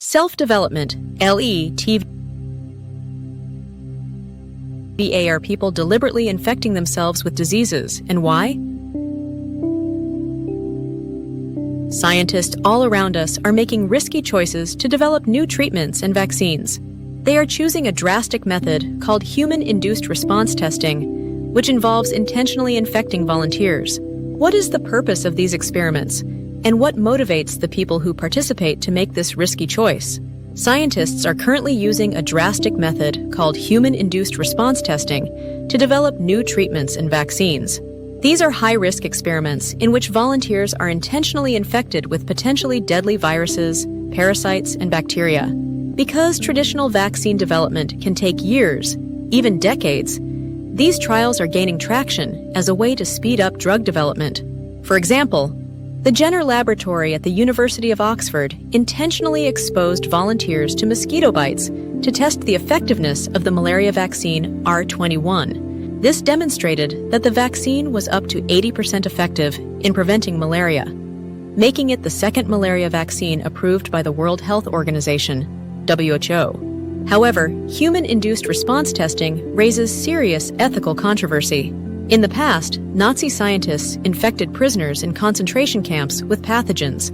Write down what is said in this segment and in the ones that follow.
Self-development, LETVA, are people deliberately infecting themselves with diseases, and why? Scientists all around us are making risky choices to develop new treatments and vaccines. They are choosing a drastic method called human-induced response testing, which involves intentionally infecting volunteers. What is the purpose of these experiments, and what motivates the people who participate to make this risky choice? Scientists are currently using a drastic method called human-induced response testing to develop new treatments and vaccines. These are high-risk experiments in which volunteers are intentionally infected with potentially deadly viruses, parasites, and bacteria. Because traditional vaccine development can take years, even decades, these trials are gaining traction as a way to speed up drug development. For example, the Jenner Laboratory at the University of Oxford intentionally exposed volunteers to mosquito bites to test the effectiveness of the malaria vaccine R21. This demonstrated that the vaccine was up to 80% effective in preventing malaria, making it the second malaria vaccine approved by the World Health Organization, WHO. However, human-induced response testing raises serious ethical controversy. In the past, Nazi scientists infected prisoners in concentration camps with pathogens.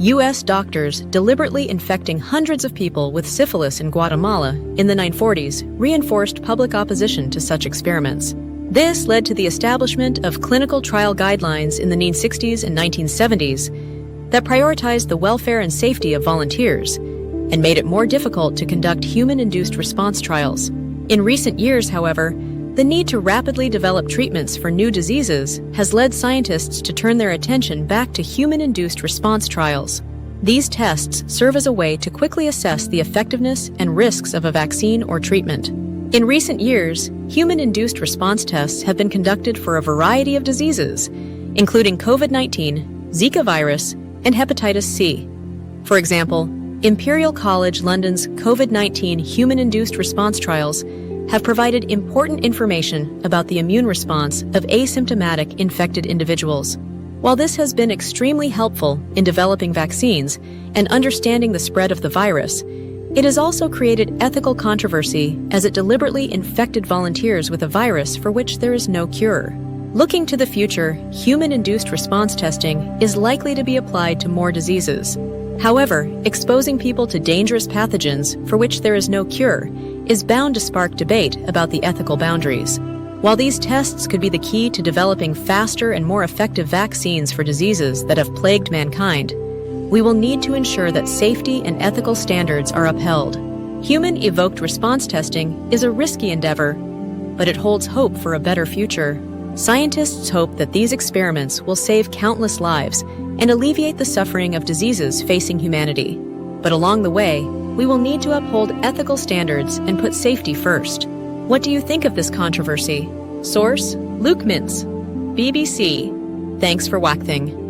U.S. doctors deliberately infecting hundreds of people with syphilis in Guatemala in the 1940s reinforced public opposition to such experiments. This led to the establishment of clinical trial guidelines in the 1960s and 1970s that prioritized the welfare and safety of volunteers and made it more difficult to conduct human-induced response trials. In recent years, however, the need to rapidly develop treatments for new diseases has led scientists to turn their attention back to human-induced response trials. These tests serve as a way to quickly assess the effectiveness and risks of a vaccine or treatment. In recent years, human-induced response tests have been conducted for a variety of diseases, including COVID-19, Zika virus, and hepatitis C. For example, Imperial College London's COVID-19 human-induced response trials have provided important information about the immune response of asymptomatic infected individuals. While this has been extremely helpful in developing vaccines and understanding the spread of the virus, it has also created ethical controversy as it deliberately infected volunteers with a virus for which there is no cure. Looking to the future, human-induced response testing is likely to be applied to more diseases. However, exposing people to dangerous pathogens for which there is no cure is bound to spark debate about the ethical boundaries. While these tests could be the key to developing faster and more effective vaccines for diseases that have plagued mankind, we will need to ensure that safety and ethical standards are upheld. Human-evoked response testing is a risky endeavor, but it holds hope for a better future. Scientists hope that these experiments will save countless lives and alleviate the suffering of diseases facing humanity. But along the way, we will need to uphold ethical standards and put safety first. What do you think of this controversy? Source: Luke Mintz, BBC. Thanks for watching.